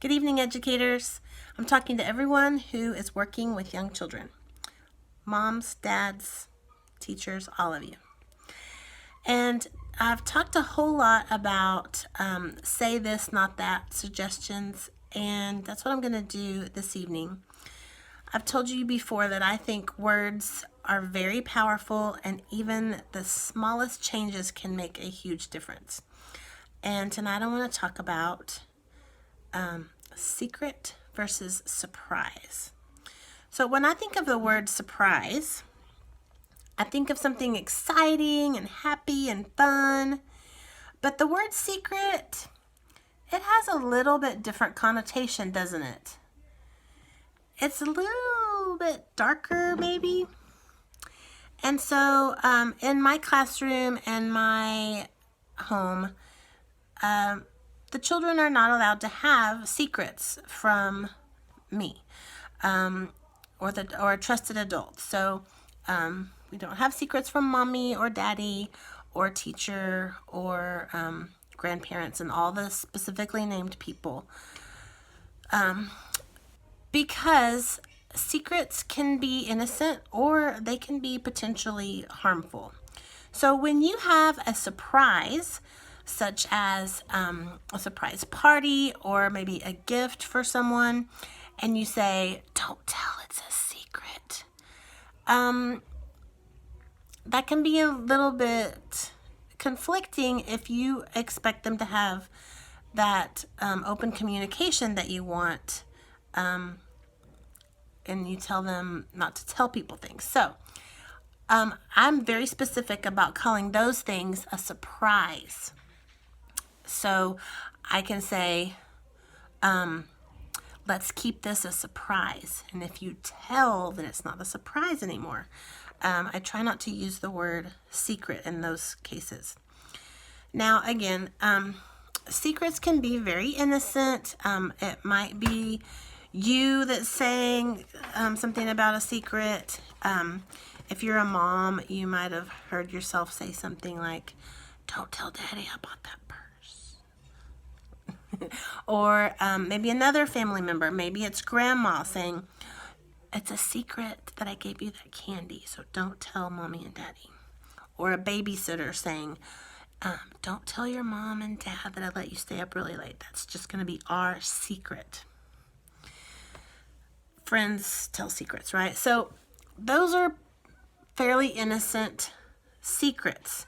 Good evening, educators. I'm talking to everyone who is working with young children. Moms, dads, teachers, all of you. And I've talked a whole lot about say this, not that suggestions, and that's what I'm going to do this evening. I've told you before that I think words are very powerful, and even the smallest changes can make a huge difference. And tonight I want to talk about secret versus surprise. So when I think of the word surprise, I think of something exciting and happy and fun. But the word secret, it has a little bit different connotation, doesn't it? It's a little bit darker, maybe. And so in my classroom and my home, the children are not allowed to have secrets from me or a trusted adult. So we don't have secrets from mommy or daddy or teacher or grandparents and all the specifically named people. Because secrets can be innocent or they can be potentially harmful. So when you have a surprise, such as a surprise party or maybe a gift for someone, and you say, "Don't tell, it's a secret," that can be a little bit conflicting if you expect them to have that open communication that you want, and you tell them not to tell people things. So I'm very specific about calling those things a surprise. So I can say, let's keep this a surprise. And if you tell, then it's not a surprise anymore. I try not to use the word secret in those cases. Now, again, secrets can be very innocent. It might be you that's saying something about a secret. If you're a mom, you might have heard yourself say something like, "Don't tell daddy about that purse." Or maybe another family member, maybe it's grandma saying, "It's a secret that I gave you that candy, so don't tell mommy and daddy." Or a babysitter saying, "Don't tell your mom and dad that I let you stay up really late. That's just going to be our secret." Friends tell secrets, right? So those are fairly innocent secrets.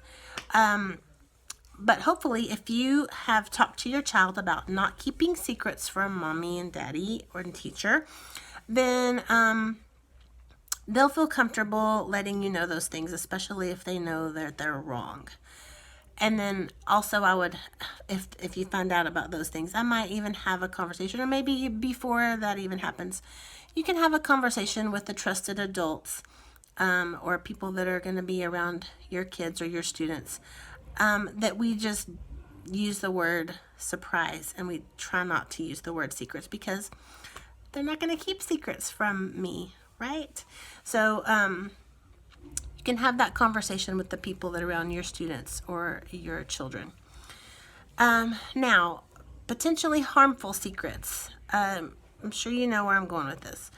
But hopefully, if you have talked to your child about not keeping secrets from mommy and daddy or the teacher, then they'll feel comfortable letting you know those things, especially if they know that they're wrong. And then also I would, if you find out about those things, I might even have a conversation, or maybe before that even happens, you can have a conversation with the trusted adults or people that are going to be around your kids or your students, that we just use the word surprise and we try not to use the word secrets, because they're not going to keep secrets from me, right? So you can have that conversation with the people that are around your students or your children. Now, potentially harmful secrets. I'm sure you know where I'm going with this.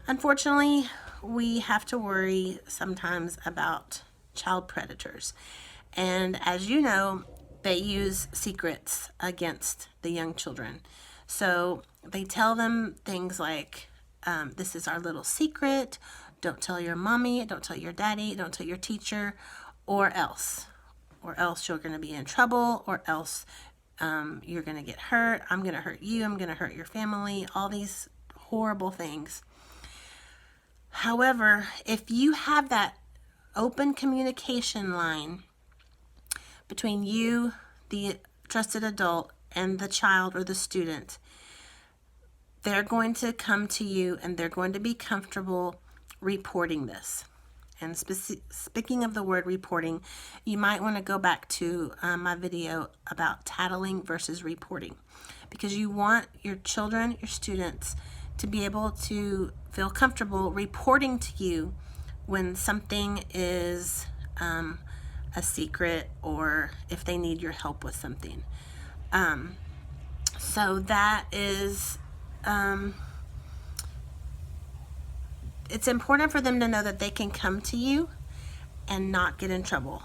Unfortunately, we have to worry sometimes about child predators. And as you know, they use secrets against the young children. So they tell them things like, "This is our little secret. Don't tell your mommy, don't tell your daddy, don't tell your teacher, or else you're going to be in trouble, or else you're going to get hurt. I'm going to hurt you. I'm going to hurt your family." All these horrible things. However, if you have that open communication line between you, the trusted adult, and the child or the student, they're going to come to you and they're going to be comfortable reporting this. And speaking of the word reporting, you might want to go back to my video about tattling versus reporting, because you want your children, your students, to be able to feel comfortable reporting to you when something is a secret or if they need your help with something. So that is, it's important for them to know that they can come to you and not get in trouble.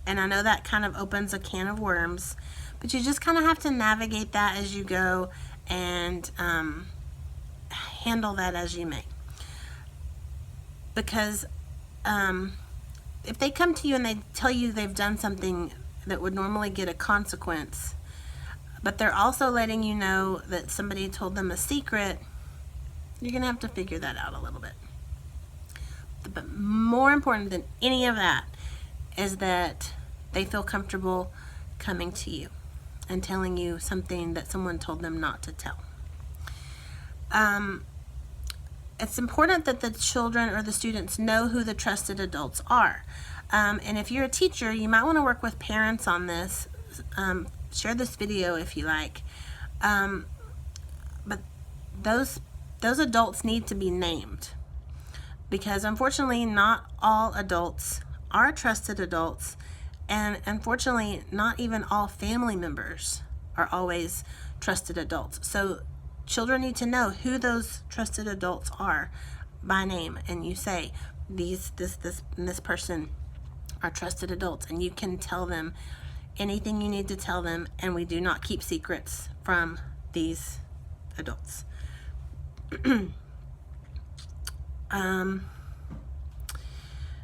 And I know that kind of opens a can of worms, but you just kind of have to navigate that as you go and handle that as you may. Because if they come to you and they tell you they've done something that would normally get a consequence, but they're also letting you know that somebody told them a secret, you're going to have to figure that out a little bit. But more important than any of that is that they feel comfortable coming to you and telling you something that someone told them not to tell. It's important that the children or the students know who the trusted adults are. And if you're a teacher, you might want to work with parents on this. Share this video if you like. But those adults need to be named, because unfortunately not all adults are trusted adults, and unfortunately not even all family members are always trusted adults. So children need to know who those trusted adults are by name, and you say this person are trusted adults, and you can tell them anything you need to tell them, and we do not keep secrets from these adults.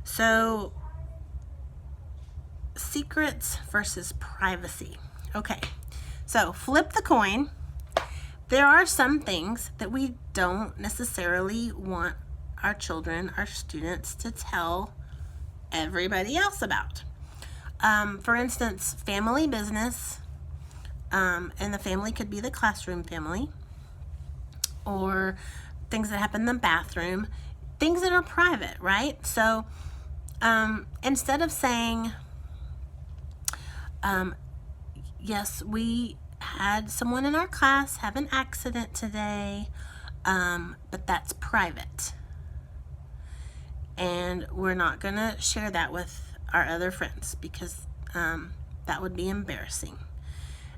So secrets versus privacy. Okay, so flip the coin. There are some things that we don't necessarily want our children, our students, to tell everybody else about. For instance, family business, and the family could be the classroom family, or things that happen in the bathroom, things that are private, right? So instead of saying, yes, we had someone in our class have an accident today, but that's private, and we're not going to share that with our other friends because that would be embarrassing.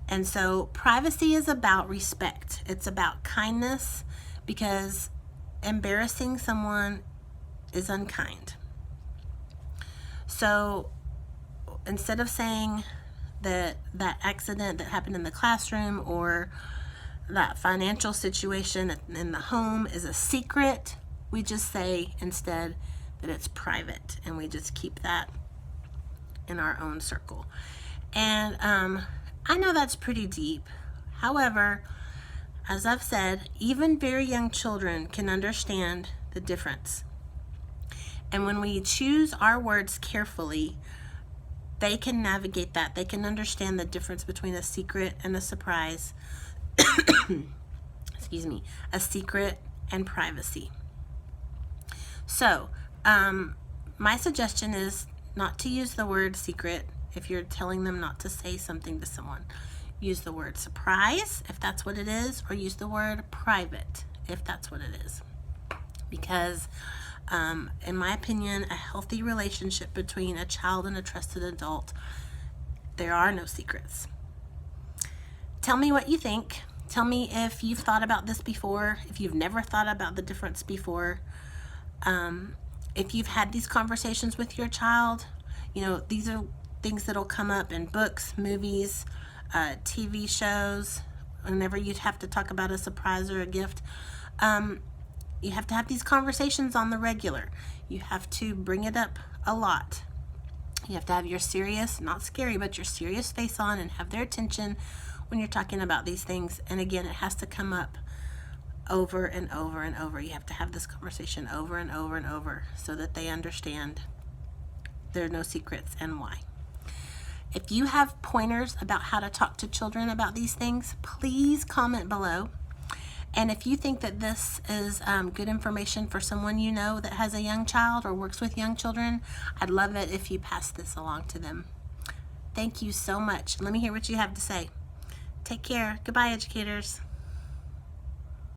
And so privacy is about respect. It's about kindness, because embarrassing someone is unkind. So instead of saying that accident that happened in the classroom or that financial situation in the home is a secret, we just say instead that it's private, and we just keep that in our own circle. And I know that's pretty deep. However, as I've said, even very young children can understand the difference. And when we choose our words carefully, they can navigate that. They can understand the difference between a secret and a surprise. Excuse me, a secret and privacy. So, my suggestion is not to use the word secret if you're telling them not to say something to someone. Use the word surprise if that's what it is, or use the word private if that's what it is. Because in my opinion, a healthy relationship between a child and a trusted adult, there are no secrets. Tell me what you think. Tell me if you've thought about this before, if you've never thought about the difference before. If you've had these conversations with your child, you know, these are things that'll come up in books, movies, TV shows. Whenever you'd have to talk about a surprise or a gift, you have to have these conversations on the regular. You have to bring it up a lot. You have to have your serious, not scary, but your serious face on and have their attention when you're talking about these things. And again, it has to come up over and over and over. You have to have this conversation over and over and over so that they understand there are no secrets and why. If you have pointers about how to talk to children about these things, please comment below. And if you think that this is good information for someone you know that has a young child or works with young children, I'd love it if you pass this along to them. Thank you so much. Let me hear what you have to say. Take care. Goodbye, educators.